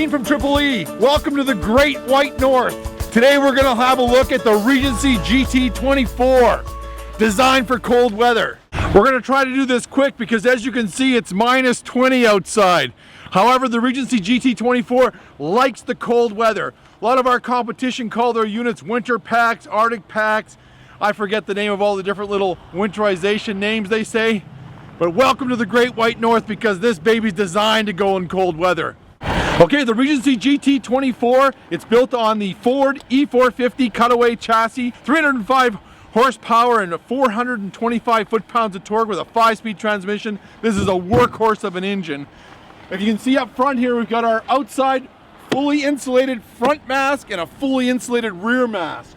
Dean from Triple E. Welcome to the Great White North. Today we're going to have a look at the Regency GT24, designed for cold weather. We're going to try to do this quick because as you can see it's minus 20 outside. However, the Regency GT24 likes the cold weather. A lot of our competition call their units winter packs, Arctic packs. I forget the name of all the different little winterization names they say. But welcome to the Great White North because this baby's designed to go in cold weather. Okay, the Regency GT24, it's built on the Ford E450 cutaway chassis, 305 horsepower and 425 foot-pounds of torque with a 5-speed transmission. This is a workhorse of an engine. If you can see up front here, we've got our outside fully insulated front mask and a fully insulated rear mask.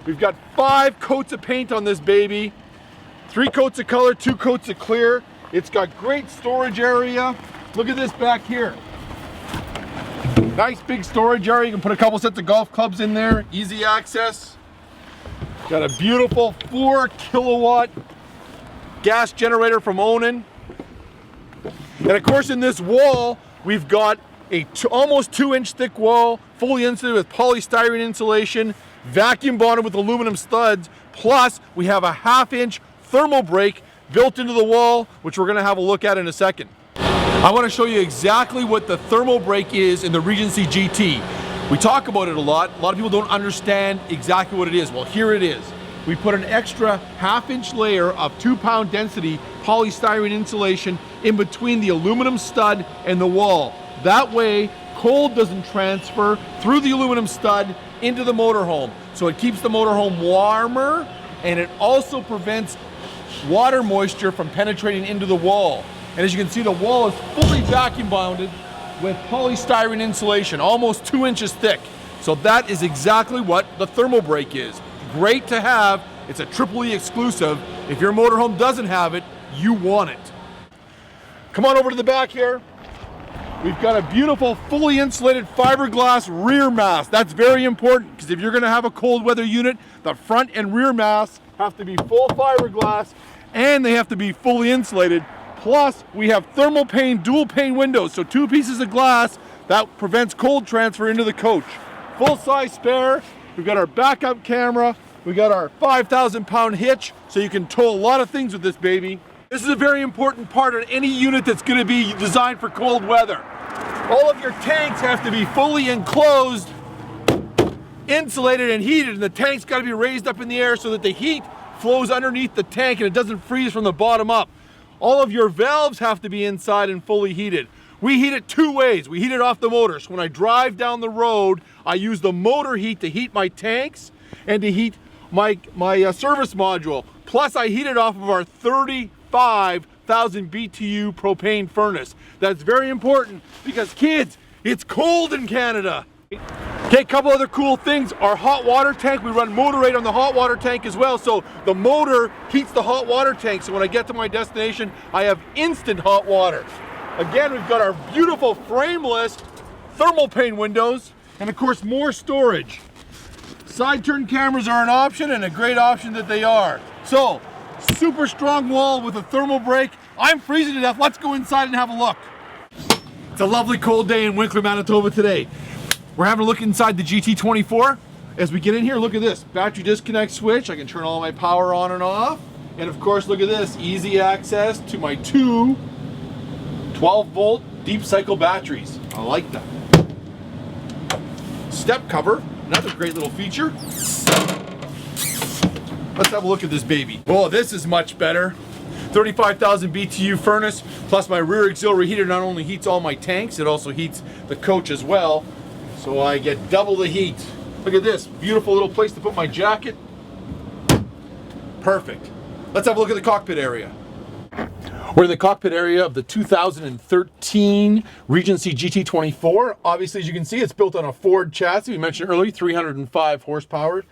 We've got 5 coats of paint on this baby. 3 coats of color, 2 coats of clear. It's got great storage area. Look at this back here. Nice big storage area. You can put a couple sets of golf clubs in there. Easy access. Got a beautiful 4 kilowatt gas generator from Onan. And of course in this wall, we've got a almost 2-inch thick wall, fully insulated with polystyrene insulation, vacuum bonded with aluminum studs, plus we have a 1/2-inch thermal break built into the wall, which we're gonna have a look at in a second. I wanna show you exactly what the thermal break is in the Regency GT. We talk about it a lot. A lot of people don't understand exactly what it is. Well, here it is. We put an extra 1/2-inch layer of 2-pound density polystyrene insulation in between the aluminum stud and the wall. That way, cold doesn't transfer through the aluminum stud into the motorhome. So it keeps the motorhome warmer, and it also prevents water moisture from penetrating into the wall. And as you can see, the wall is fully vacuum bonded with polystyrene insulation, almost 2 inches thick. So that is exactly what the thermal break is. Great to have. It's a Triple E exclusive. If your motorhome doesn't have it, you want it. Come on over to the back here. We've got a beautiful fully insulated fiberglass rear mast. That's very important because if you're going to have a cold weather unit, the front and rear masts have to be full fiberglass and they have to be fully insulated. Plus, we have thermal pane, dual pane windows, so 2 pieces of glass that prevents cold transfer into the coach. Full size spare. We've got our backup camera. We got our 5,000-pound hitch, so you can tow a lot of things with this baby. This is a very important part of any unit that's going to be designed for cold weather. All of your tanks have to be fully enclosed, insulated and heated, and the tank's got to be raised up in the air so that the heat flows underneath the tank and it doesn't freeze from the bottom up. All of your valves have to be inside and fully heated. We heat it 2 ways. We heat it off the motor. So when I drive down the road, I use the motor heat to heat my tanks and to heat my service module. Plus I heat it off of our 35,000 BTU propane furnace. That's very important because kids, it's cold in Canada. Okay, a couple other cool things. Our hot water tank, we run motor rate on the hot water tank as well. So the motor heats the hot water tank. So when I get to my destination, I have instant hot water. Again, we've got our beautiful frameless thermal pane windows and of course more storage. Side turn cameras are an option and a great option that they are. So, super strong wall with a thermal break. I'm freezing to death. Let's go inside and have a look. It's a lovely cold day in Winkler, Manitoba today. We're having a look inside the GT24. As we get in here, look at this. Battery disconnect switch. I can turn all my power on and off. And of course, look at this. Easy access to my 2 12-volt deep cycle batteries. I like that. Step cover, another great little feature. Let's have a look at this baby. Oh, this is much better. 35,000 BTU furnace, plus my rear auxiliary heater not only heats all my tanks, it also heats the coach as well. So I get double the heat. Look at this, beautiful little place to put my jacket. Perfect. Let's have a look at the cockpit area. We're in the cockpit area of the 2013 Regency GT24. Obviously, as you can see, it's built on a Ford chassis. We mentioned earlier, 305 horsepower,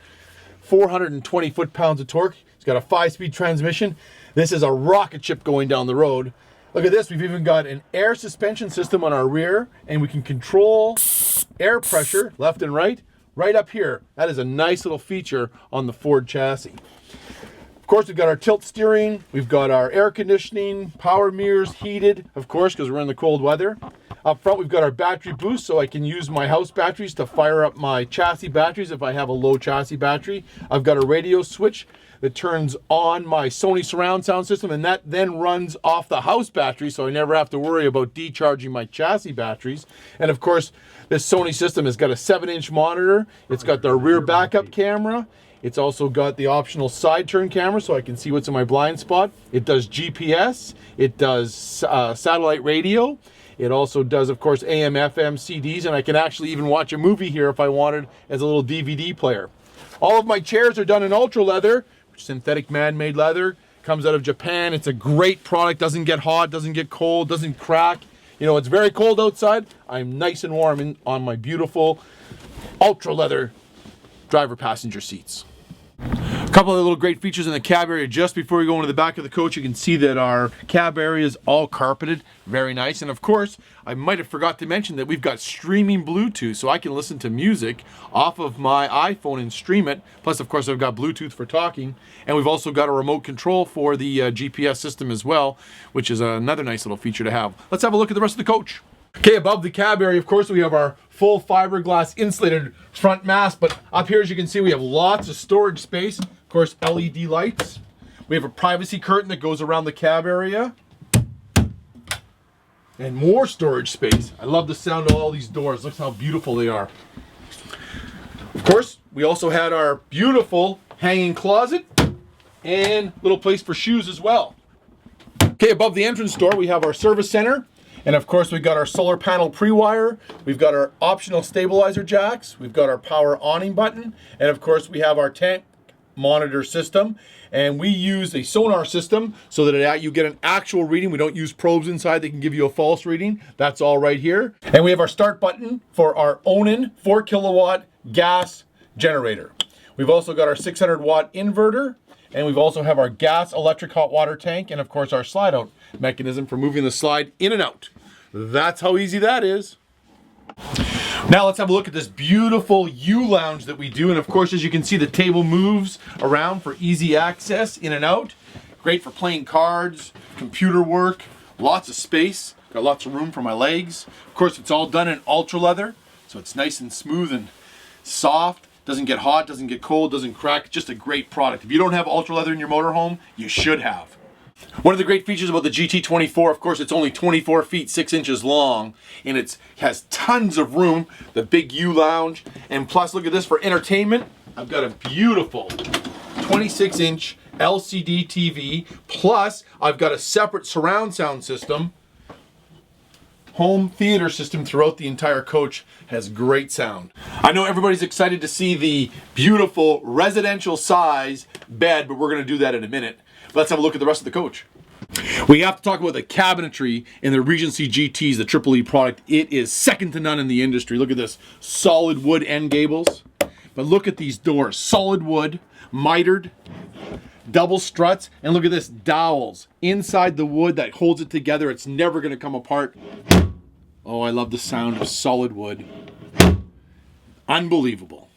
420 foot-pounds of torque. It's got a 5-speed transmission. This is a rocket ship going down the road. Look at this, we've even got an air suspension system on our rear, and we can control air pressure, left and right up here. That is a nice little feature on the Ford chassis. Of course, we've got our tilt steering, we've got our air conditioning, power mirrors, heated, of course, because we're in the cold weather. Up front, we've got our battery boost, so I can use my house batteries to fire up my chassis batteries if I have a low chassis battery. I've got a radio switch that turns on my Sony surround sound system, and that then runs off the house battery, so I never have to worry about decharging my chassis batteries. And of course, this Sony system has got a 7-inch monitor. It's got the rear backup camera. It's also got the optional side turn camera, so I can see what's in my blind spot. It does GPS. It does satellite radio. It also does, of course, AM, FM, CDs, and I can actually even watch a movie here if I wanted as a little DVD player. All of my chairs are done in ultra leather, synthetic man-made leather. Comes out of Japan. It's a great product. Doesn't get hot, doesn't get cold, doesn't crack. You know, it's very cold outside. I'm nice and warm on my beautiful ultra leather driver passenger seats. A couple of little great features in the cab area. Just before we go into the back of the coach, you can see that our cab area is all carpeted. Very nice. And of course, I might have forgot to mention that we've got streaming Bluetooth, so I can listen to music off of my iPhone and stream it. Plus, of course, I've got Bluetooth for talking. And we've also got a remote control for the GPS system as well, which is another nice little feature to have. Let's have a look at the rest of the coach. Okay, above the cab area, of course, we have our full fiberglass insulated front mast, but up here, as you can see, we have lots of storage space. Of course, LED lights. We have a privacy curtain that goes around the cab area. And more storage space. I love the sound of all these doors. Look how beautiful they are. Of course, we also had our beautiful hanging closet and little place for shoes as well. Okay, above the entrance door, we have our service center. And of course, we've got our solar panel pre-wire. We've got our optional stabilizer jacks. We've got our power awning button. And of course, we have our tank monitor system. And we use a sonar system so that you get an actual reading. We don't use probes inside that can give you a false reading. That's all right here. And we have our start button for our Onan 4 kilowatt gas generator. We've also got our 600 watt inverter. And we've also have our gas electric hot water tank, and of course our slide out mechanism for moving the slide in and out. That's how easy that is. Now let's have a look at this beautiful U-lounge that we do. And of course, as you can see, the table moves around for easy access in and out. Great for playing cards, computer work, lots of space. Got lots of room for my legs. Of course, it's all done in ultra leather, so it's nice and smooth and soft. Doesn't get hot, doesn't get cold, doesn't crack. Just a great product. If you don't have ultra leather in your motorhome, you should have. One of the great features about the GT24, of course, it's only 24 feet, 6 inches long, and it has tons of room, the big U lounge. And plus, look at this for entertainment. I've got a beautiful 26-inch LCD TV, plus I've got a separate surround sound system. Home theater system throughout the entire coach. Has great sound. I know everybody's excited to see the beautiful residential size bed, but we're going to do that in a minute. Let's have a look at the rest of the coach. We have to talk about the cabinetry in the Regency GTs, the Triple E product. It is second to none in the industry. Look at this, solid wood end gables. But look at these doors, solid wood, mitered, double struts, and look at this, dowels inside the wood that holds it together. It's never going to come apart. Oh, I love the sound of solid wood. Unbelievable.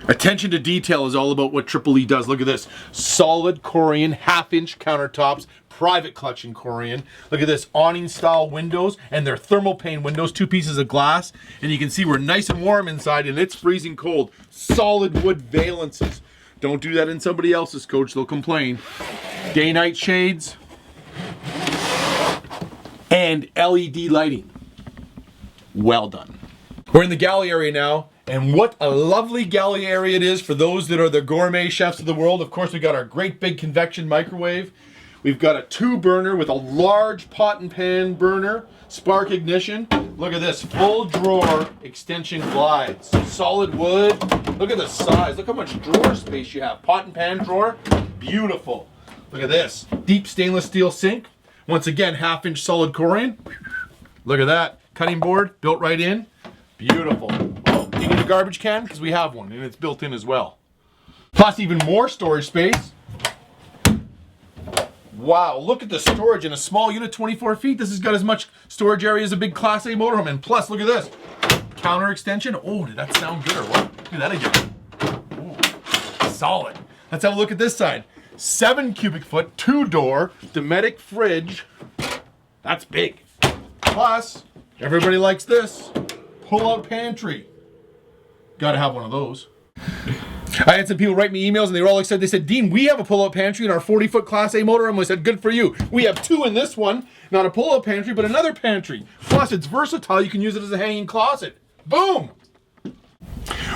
Attention to detail is all about what Triple E does. Look at this, solid Corian, half-inch countertops, private clutch in Corian. Look at this, awning-style windows, and they're thermal pane windows, 2 pieces of glass. And you can see we're nice and warm inside, and it's freezing cold. Solid wood valences. Don't do that in somebody else's coach, they'll complain. Day-night shades. And LED lighting. Well done. We're in the galley area now, and what a lovely galley area it is for those that are the gourmet chefs of the world. Of course, we've got our great big convection microwave. We've got a 2-burner with a large pot and pan burner, spark ignition. Look at this, full drawer extension glides. Solid wood. Look at the size. Look how much drawer space you have. Pot and pan drawer, beautiful. Look at this, deep stainless steel sink. Once again, half-inch solid Corian. Look at that. Cutting board built right in. Beautiful. Oh, do you need a garbage can? Because we have one and it's built in as well. Plus even more storage space. Wow, look at the storage in a small unit, 24 feet. This has got as much storage area as a big Class A motorhome. And plus, look at this. Counter extension. Oh, did that sound good or what? Do that again. Ooh, solid. Let's have a look at this side. 7 cubic foot, 2-door, Dometic fridge. That's big. Plus, Everybody likes this. Pull-out pantry. Gotta have one of those. I had some people write me emails and they were all excited. They said, Dean, we have a pull-out pantry in our 40-foot Class A motorhome. I said, good for you. We have two in this one. Not a pull-out pantry, but another pantry. Plus, it's versatile. You can use it as a hanging closet. Boom!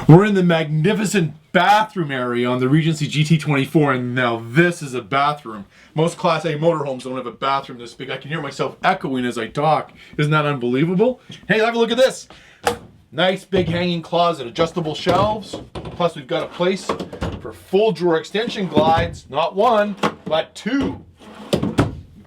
We're in the magnificent bathroom area on the Regency GT24, and now this is a bathroom. Most Class A motorhomes don't have a bathroom this big. I can hear myself echoing as I talk. Isn't that unbelievable? Hey, have a look at this. Nice big hanging closet, adjustable shelves. Plus, we've got a place for full drawer extension glides. Not one, but two.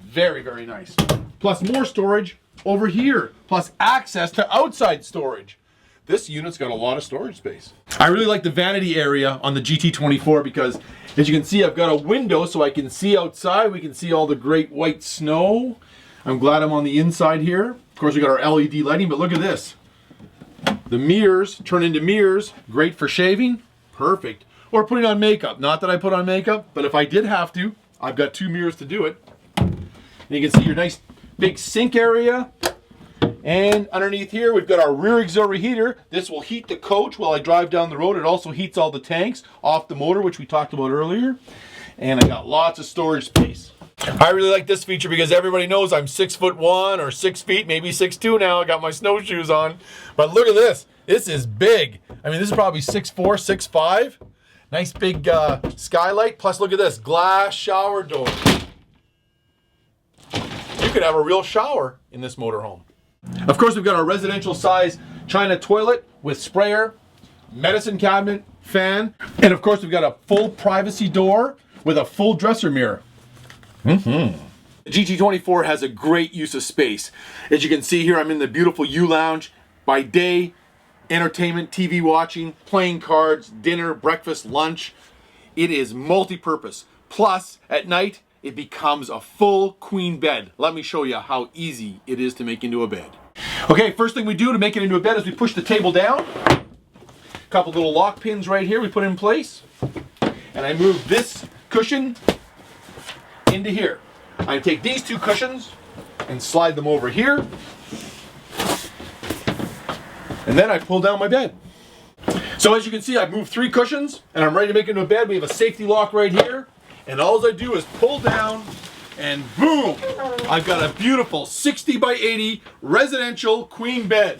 Very, very nice. Plus more storage over here. Plus access to outside storage. This unit's got a lot of storage space. I really like the vanity area on the GT24 because, as you can see, I've got a window so I can see outside. We can see all the great white snow. I'm glad I'm on the inside here. Of course, we got our LED lighting, but look at this. The mirrors turn into mirrors. Great for shaving. Perfect. Or putting on makeup. Not that I put on makeup, but if I did have to, I've got two mirrors to do it. And you can see your nice big sink area. And underneath here, we've got our rear auxiliary heater. This will heat the coach while I drive down the road. It also heats all the tanks off the motor, which we talked about earlier. And I got lots of storage space. I really like this feature because everybody knows I'm 6'1" or 6 feet, maybe 6'2" now. I got my snowshoes on. But look at this. This is big. I mean, this is probably 6'4", 6'5". Nice big skylight. Plus, look at this. Glass shower door. You could have a real shower in this motorhome. Of course, we've got our residential size China toilet with sprayer, medicine cabinet, fan, and of course we've got a full privacy door with a full dresser mirror. The GT24 has a great use of space. As you can see here, I'm in the beautiful U-Lounge. By day, entertainment, TV watching, playing cards, dinner, breakfast, lunch. It is multi-purpose. Plus, at night, it becomes a full queen bed. Let me show you how easy it is to make into a bed. Okay, first thing we do to make it into a bed is we push the table down. A couple little lock pins right here we put in place. And I move this cushion into here. I take these two cushions and slide them over here. And then I pull down my bed. So as you can see, I've moved 3 cushions and I'm ready to make it into a bed. We have a safety lock right here. And all I do is pull down and boom, I've got a beautiful 60x80 residential queen bed.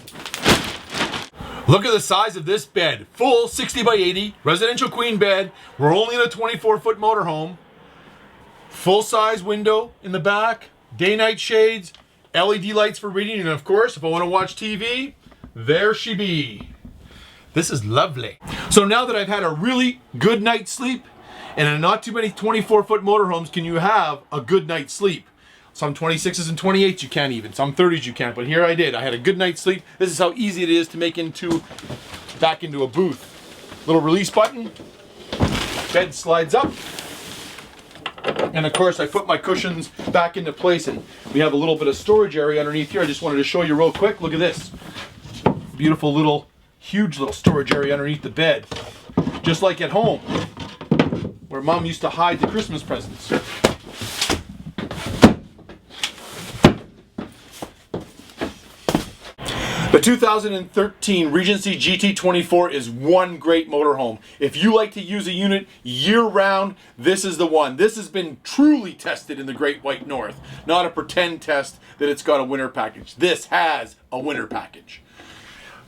Look at the size of this bed. Full 60x80 residential queen bed. We're only in a 24-foot motorhome. Full size window in the back, day-night shades, LED lights for reading, and of course, if I want to watch TV, there she be. This is lovely. So now that I've had a really good night's sleep, and in not too many 24-foot motorhomes can you have a good night's sleep. Some 26s and 28s you can't even. Some 30s you can't. But here I did. I had a good night's sleep. This is how easy it is to make back into a booth. Little release button. Bed slides up. And of course I put my cushions back into place and we have a little bit of storage area underneath here. I just wanted to show you real quick. Look at this. Beautiful little, huge little storage area underneath the bed. Just like at home, where Mom used to hide the Christmas presents. The 2013 Regency GT24 is one great motorhome. If you like to use a unit year-round, this is the one. This has been truly tested in the Great White North. Not a pretend test that it's got a winter package. This has a winter package.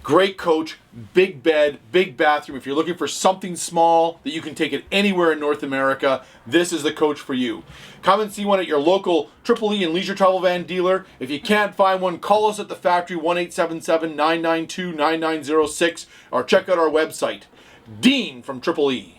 Great coach, big bed, big bathroom. If you're looking for something small that you can take it anywhere in North America, this is the coach for you. Come and see one at your local Triple E and Leisure Travel Van dealer. If you can't find one, call us at the factory 1-877-992-9906 or check out our website. Dean from Triple E.